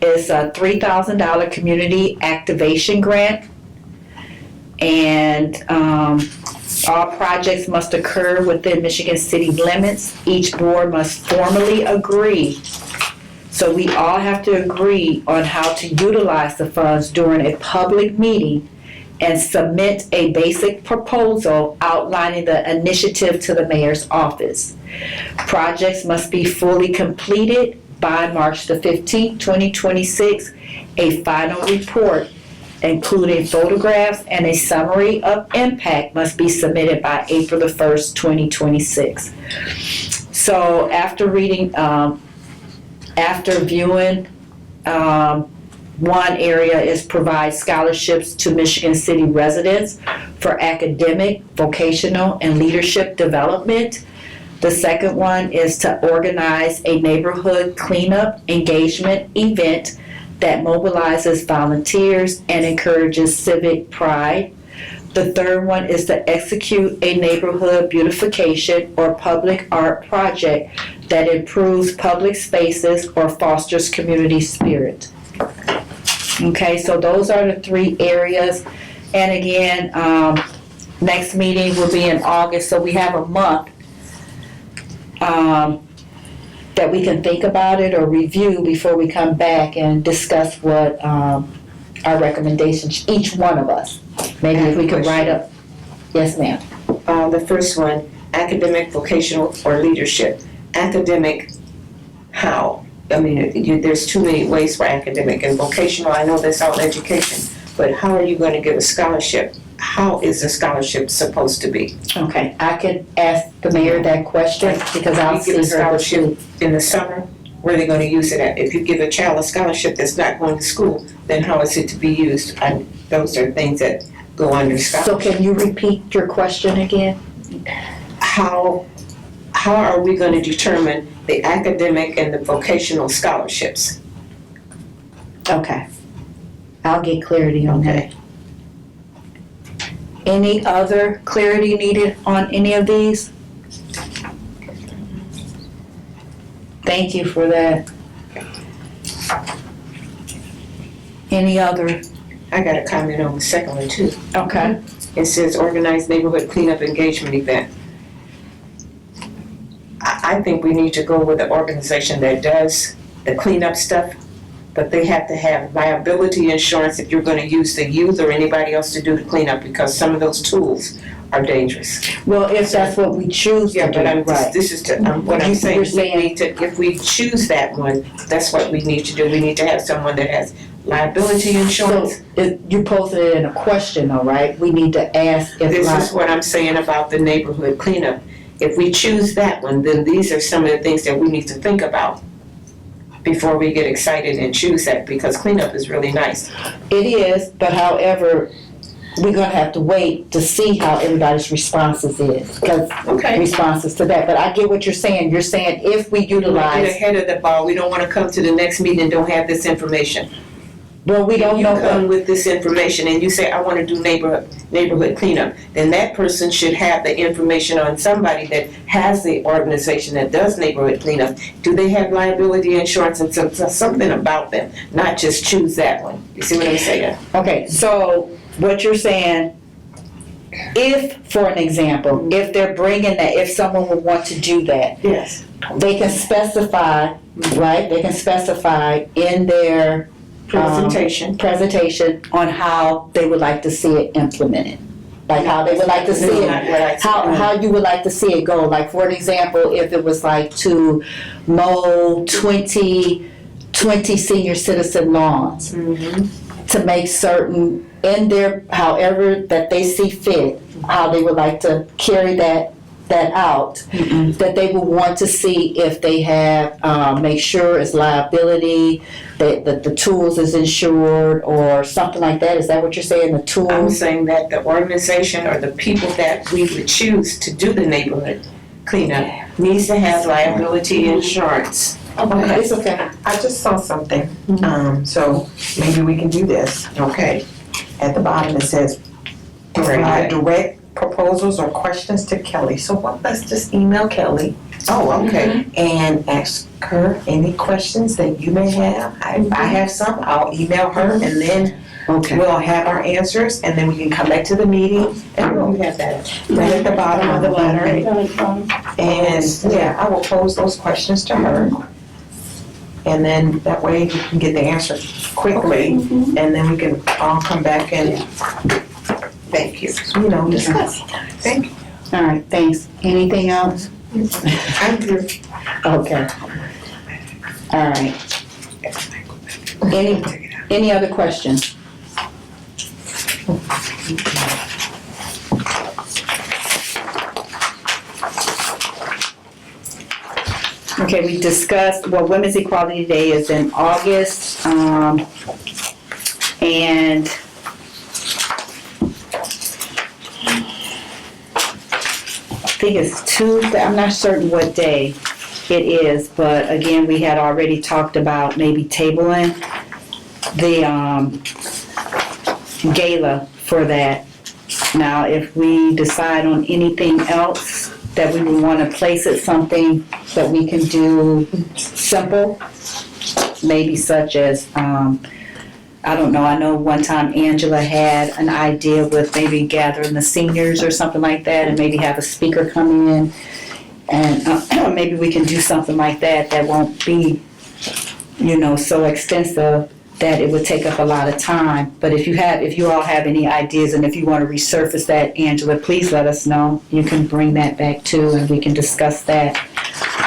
is a $3,000 community activation grant. And all projects must occur within Michigan City limits. Each board must formally agree. So we all have to agree on how to utilize the funds during a public meeting and submit a basic proposal outlining the initiative to the mayor's office. Projects must be fully completed by March the 15th, 2026. A final report, including photographs and a summary of impact, must be submitted by April the 1st, 2026. So after reading, after viewing, one area is provide scholarships to Michigan City residents for academic, vocational, and leadership development. The second one is to organize a neighborhood cleanup engagement event that mobilizes volunteers and encourages civic pride. The third one is to execute a neighborhood beautification or public art project that improves public spaces or fosters community spirit. Okay, so those are the three areas. And again, next meeting will be in August, so we have a month that we can think about it or review before we come back and discuss what our recommendations, each one of us. Maybe if we could write up. Yes, ma'am. The first one, academic, vocational, or leadership. Academic, how? I mean, there's too many ways for academic and vocational. I know that's all education, but how are you going to give a scholarship? How is the scholarship supposed to be? Okay, I could ask the mayor that question because I'll see You give a her. scholarship in the summer, where are they going to use it at? If you give a child a scholarship that's not going to school, then how is it to be used? And those are things that go under So scholarship. can you repeat your question again? How are we going to determine the academic and the vocational scholarships? Okay. I'll get clarity on that. Any other clarity needed on any of these? Thank you for that. Any other? I got a comment on the second one too. Okay. It says organized neighborhood cleanup engagement event. I think we need to go with the organization that does the cleanup stuff, but they have to have liability insurance if you're going to use the youth or anybody else to do the cleanup, because some of those tools are dangerous. Well, if that's what we choose to Yeah, do, but I'm right. this is what I'm saying. We need to, if we choose that one, that's what we need to do. We need to have someone that has liability So insurance. you posted it in a question though, right? We need to ask if. This is what I'm saying about the neighborhood cleanup. If we choose that one, then these are some of the things that we need to think about before we get excited and choose that, because cleanup is really nice. It is, but however, we're gonna have to wait to see how everybody's responses is, because Okay. responses to that. But I get what you're saying. You're saying if we Get utilize, ahead of the ball. We don't want to come to the next meeting and don't have this information. well, we don't You know come what. with this information and you say, I want to do neighborhood cleanup, then that person should have the information on somebody that has the organization that does neighborhood cleanup. Do they have liability insurance and something about them, not just choose that one? You see what I'm saying? Okay, so what you're saying, if, for an example, if they're bringing that, if someone would want to do that, Yes. they can specify, right? They can specify in their presentation on how they would like to see it implemented. Like how they would like to see it, how you would like to see it go. Like for an example, if it was like to mow 20 senior citizen lawns, to make certain in their, however that they see fit, how they would like to carry that out, that they would want to see if they have, make sure it's liability, that the tools is insured or something like that. Is that what you're saying, the tools? I'm saying that the organization or the people that we would choose to do the neighborhood cleanup needs to have liability insurance. Okay, it's okay. I just saw something. So maybe we can do this. Okay. At the bottom, it says, provide direct proposals or questions to Kelly. So let's just email Kelly Oh, okay. and ask her any questions that you may have. If I have some, I'll email her, and then Okay. we'll have our answers, and then we can come back to the meeting, and we'll have that right at the bottom of the letter. And, yeah, I will pose those questions to her. And then that way we can get the answer quickly, and then we can all come back and, Thank you. you know, discuss. Thank you. All right, thanks. Anything else? I'm here. Okay. All right. Any other questions? Okay, we discussed, well, Women's Equality Day is in August, and I think it's Tuesday, I'm not certain what day it is, but again, we had already talked about maybe tabling the gala for that. Now, if we decide on anything else that we would want to place it something that we can do simple, maybe such as, I don't know, I know one time Angela had an idea with maybe gathering the seniors or something like that, and maybe have a speaker come in, and maybe we can do something like that that won't be, you know, so extensive that it would take up a lot of time. But if you all have any ideas, and if you want to resurface that, Angela, please let us know. You can bring that back too, and we can discuss that.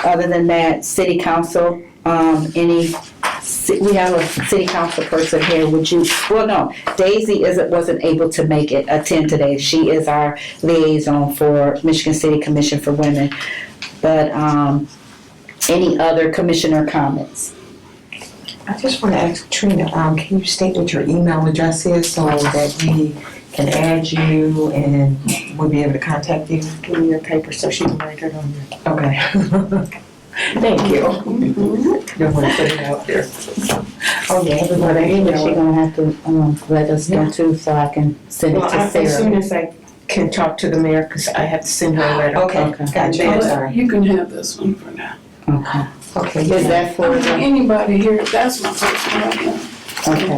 Other than that, city council, we have a city council person here. Daisy wasn't able to attend today. She is our liaison for Michigan City Commission for Women. But any other commissioner comments? I just want to ask Trina, can you state what your email address is so that we can add you and we'll be able to contact you? Give me your paper so she can write it on there. Okay. Thank you. Don't want to put it out there. Oh, yeah, everybody She's email. gonna have to let us know too, so I can send it Well, to as soon Sarah. as I can talk to the mayor, because I have to send her a letter. Okay, gotcha, I'm sorry. You can have this one for now. Okay. Okay. Is that for the, Anybody here, that's my first one right now.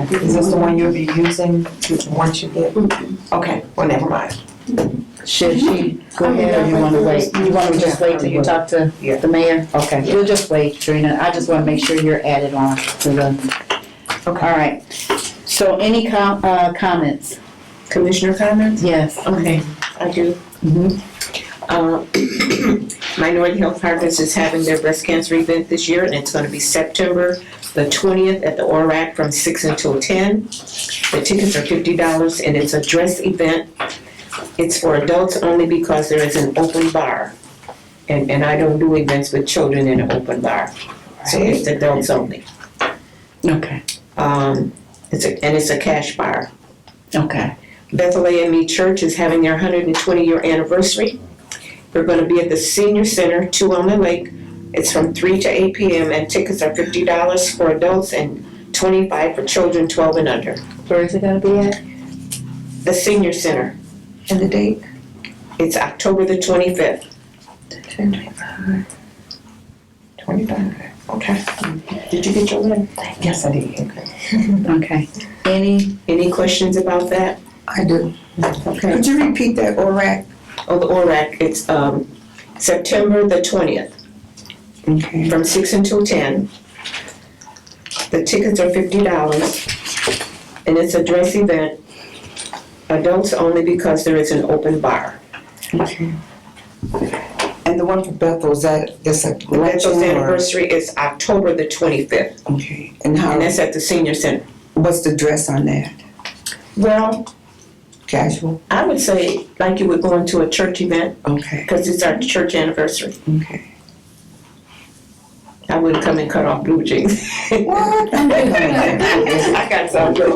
okay. Is this the one you'll be using once you get? Okay, well, never mind. Should she go ahead, or you wanna wait? You wanna just wait till you talk to the mayor? Okay, we'll just wait, Trina. I just wanna make sure you're added on to the, Okay. all right. So any comments? Commissioner comments? Yes. Okay, I do. Mhm. Minority Health Partners is having their breast cancer event this year, and it's going to be September the 20th at the ORAC from 6 until 10. The tickets are $50, and it's a dress event. It's for adults only because there is an open bar. And I don't do events with children in an open bar. So it's adults only. Okay, It's a cash bar. okay. Bethel AME Church is having their 120-year anniversary. We're going to be at the Senior Center, 2 on the Lake. It's from 3 to 8 p.m. and tickets are $50 for adults and $25 for children 12 and under. Where is it gonna be at? The Senior Center, And the date? it's October the 25th. 25. Okay. Did you get your letter? Yes, I did. Okay. Okay. Any questions about that? I do. Okay. Could you repeat that, ORAC? Oh, the ORAC, it's September the 20th Okay. from 6 until 10. The tickets are $50 and it's a dress event. Adults only because there is an open bar. Okay. And the one for Bethel, is that, that's a Bethel's luncheon or? anniversary is October the 25th, Okay. And how, and that's at the Senior Center. what's the dress on that? Well, Casual? I would say like you would go into a church event, Okay. because it's our church anniversary. Okay. I wouldn't come and cut off blue jeans. What? I got some. We're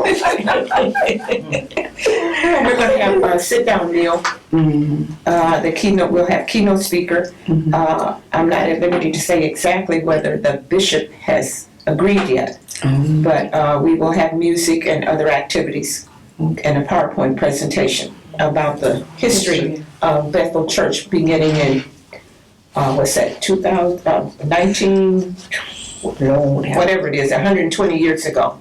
gonna have a sit-down meal. The keynote, we'll have keynote speaker. I'm not at liberty to say exactly whether the bishop has agreed yet, But we will have music and other activities and a PowerPoint presentation about the history of Bethel Church beginning in, 19, whatever it is, 120 years ago.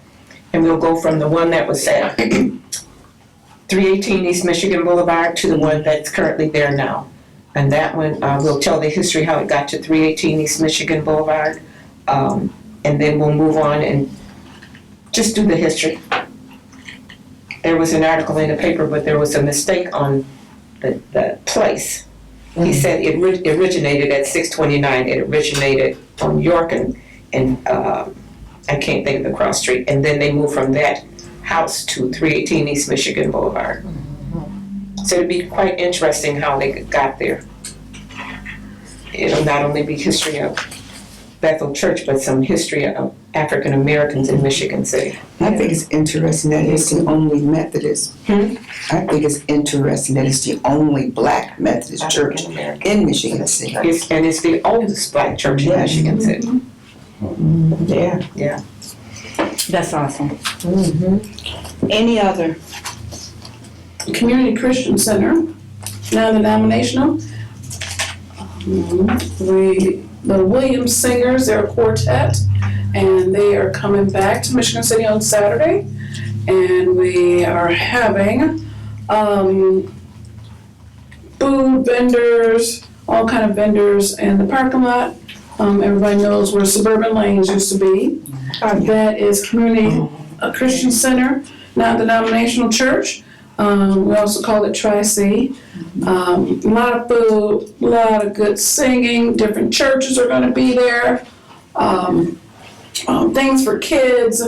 And we'll go from the one that was at 318 East Michigan Boulevard to the one that's currently there now. And that one, we'll tell the history, how it got to 318 East Michigan Boulevard. And then we'll move on and just do the history. There was an article in the paper, but there was a mistake on the place. He said it originated at 629. It originated on York and I can't think of the cross street. And then they moved from that house to 318 East Michigan Boulevard. So it'd be quite interesting how they got there. It'll not only be history of Bethel Church, but some history of African Americans in Michigan City. I think it's interesting that it's the only Methodist. I think it's interesting that it's the only Black Methodist church in Michigan City. It's the oldest Black church in Michigan City. Yeah. That's awesome. Any other? Community Christian Center, non-denominational. The Williams Singers, they're a quartet, and they are coming back to Michigan City on Saturday. And we are having food vendors, all kind of vendors in the parking lot. Everybody knows where Suburban Lanes used to be. That is Community Christian Center, non-denominational church. We also call it Tri-C. A lot of food, a lot of good singing. Different churches are going to be there. Things for kids.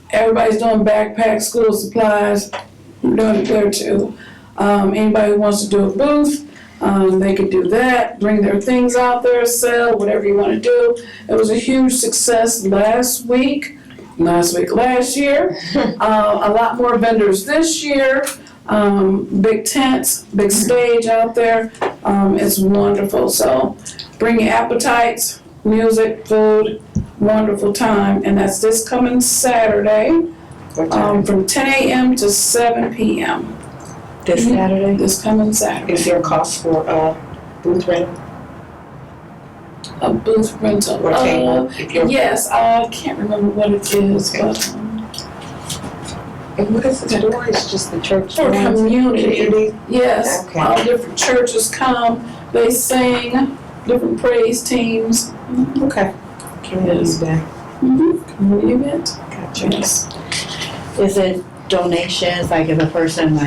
Everybody's doing backpack, school supplies. We're doing it there too. Anybody who wants to do a booth, they could do that. Bring their things out there, sell, whatever you want to do. It was a huge success last year. A lot more vendors this year. Big tents, big stage out there. It's wonderful. So bring your appetites, music, food, wonderful time. And that's this coming Saturday from 10 a.m. to 7 p.m. This Saturday? This coming Saturday. Is there a cost for booth rental? A booth rental. Or table? Yes, I can't remember what it is, but And what is the door? It's just the church. for community. Yes, Okay. all different churches come, they sing, different praise teams. Okay. Community day. Community event. Gotcha. Yes. Is it donations, like if a person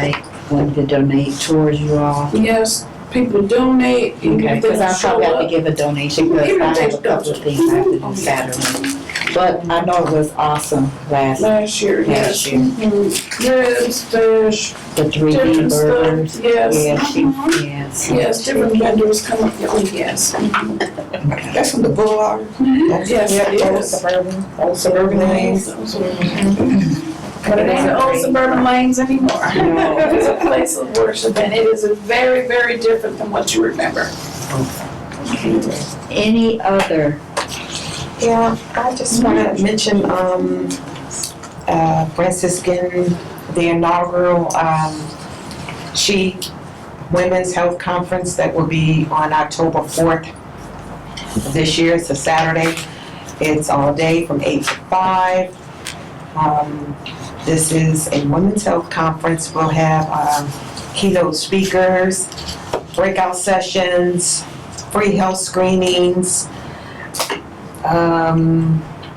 wanted to donate towards you all? Yes, people donate. even Okay, if they because I don't show probably have to up. give a donation because Even I if they have a couple of things I have to do Saturday. But I know it was awesome last Last year, yes. year. Ribs, fish, The 3D different burgers. stuff, yes. Yes. Yes, different vendors come up, yes. That's on the boulevard. Yes, it is. Old Suburban Lanes. But it ain't the old Suburban Lanes anymore. It's a place of worship, and it is very, very different than what you remember. Any other? Yeah, I just want to mention Franciscan, the inaugural She Women's Health Conference that will be on October 4th this year. It's a Saturday. It's all day from 8 to 5. This is a women's health conference. We'll have keynote speakers, breakout sessions, free health screenings,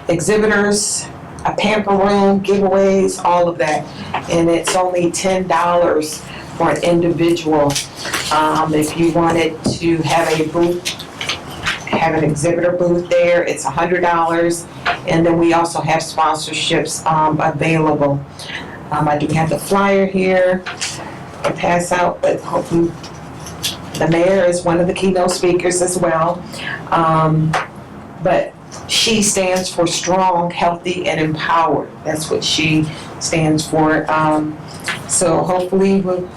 exhibitors, a pamper room, giveaways, all of that. And it's only $10 for an individual. If you wanted to have a booth, have an exhibitor booth there, it's $100. And then we also have sponsorships available. I do have the flyer here to pass out, but hopefully the mayor is one of the keynote speakers as well. But she stands for strong, healthy, and empowered. That's what she stands for. So hopefully we'll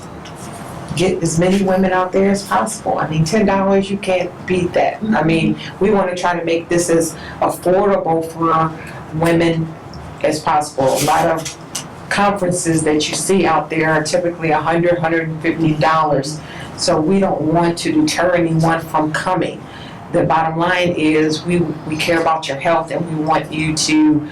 get as many women out there as possible. I mean, $10, you can't beat that. I mean, we want to try to make this as affordable for women as possible. A lot of conferences that you see out there are typically $100, $150. So we don't want to deter anyone from coming. The bottom line is we care about your health and we want you to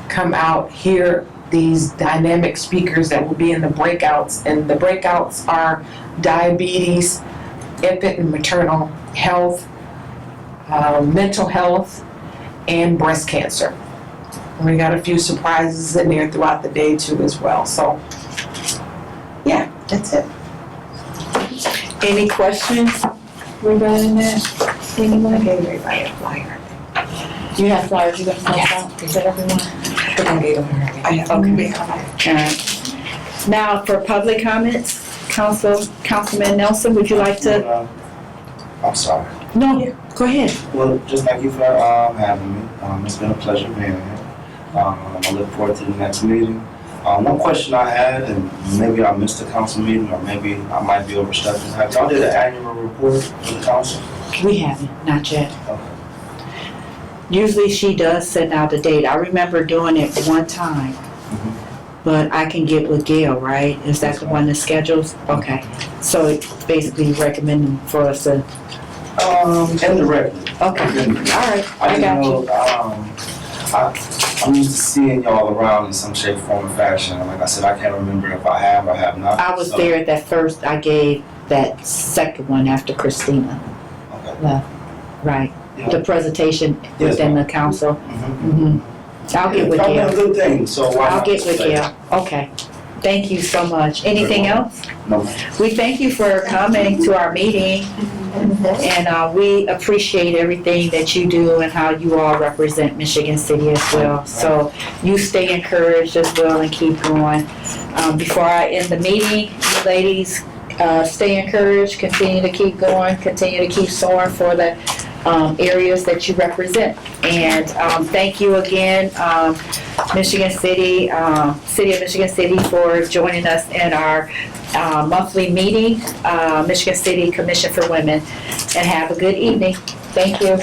come out, hear these dynamic speakers that will be in the breakouts. And the breakouts are diabetes, infant and maternal health, mental health, and breast cancer. And we got a few surprises in there throughout the day too as well. So, yeah, that's it. Any questions regarding that? Anyone? I gave everybody a flyer. You have flyers you got to pass out? Is that everyone? I think I gave them Okay. Alright. Now, for public comments, Councilman Nelson, would you like to? I'm sorry. No, go ahead. Well, just thank you for having me. It's been a pleasure being here. I look forward to the next meeting. One question I had, and maybe I missed the council meeting, or maybe I might be overstepping. Have y'all did an annual report for the council? We haven't, not yet. Okay. Usually she does send out a date. I remember doing it one time. But I can get with Gail, right? Is that the one that schedules? Okay. So it's basically recommending for us to, Indirectly. okay, all right, I I got didn't you. know, I'm used to seeing y'all around in some shape, form, or fashion. Like I said, I can't remember if I have or have not. I was So, there at that first, I gave that second one after Christina, Okay. right? Yeah. The presentation Yes, within the ma'am. council. Mhm. I'll get with Probably a Gail. good thing, so why I'll not get with just say- Gail. Okay. Thank you so much. Anything else? No, ma'am. We thank you for coming to our meeting, and we appreciate everything that you do and how you all represent Michigan City as well. So you stay encouraged as well and keep going. Before I end the meeting, you ladies, stay encouraged, continue to keep going, continue to keep soaring for the areas that you represent. And thank you again, Michigan City, City of Michigan City, for joining us in our monthly meeting, Michigan City Commission for Women. And have a good evening. Thank you.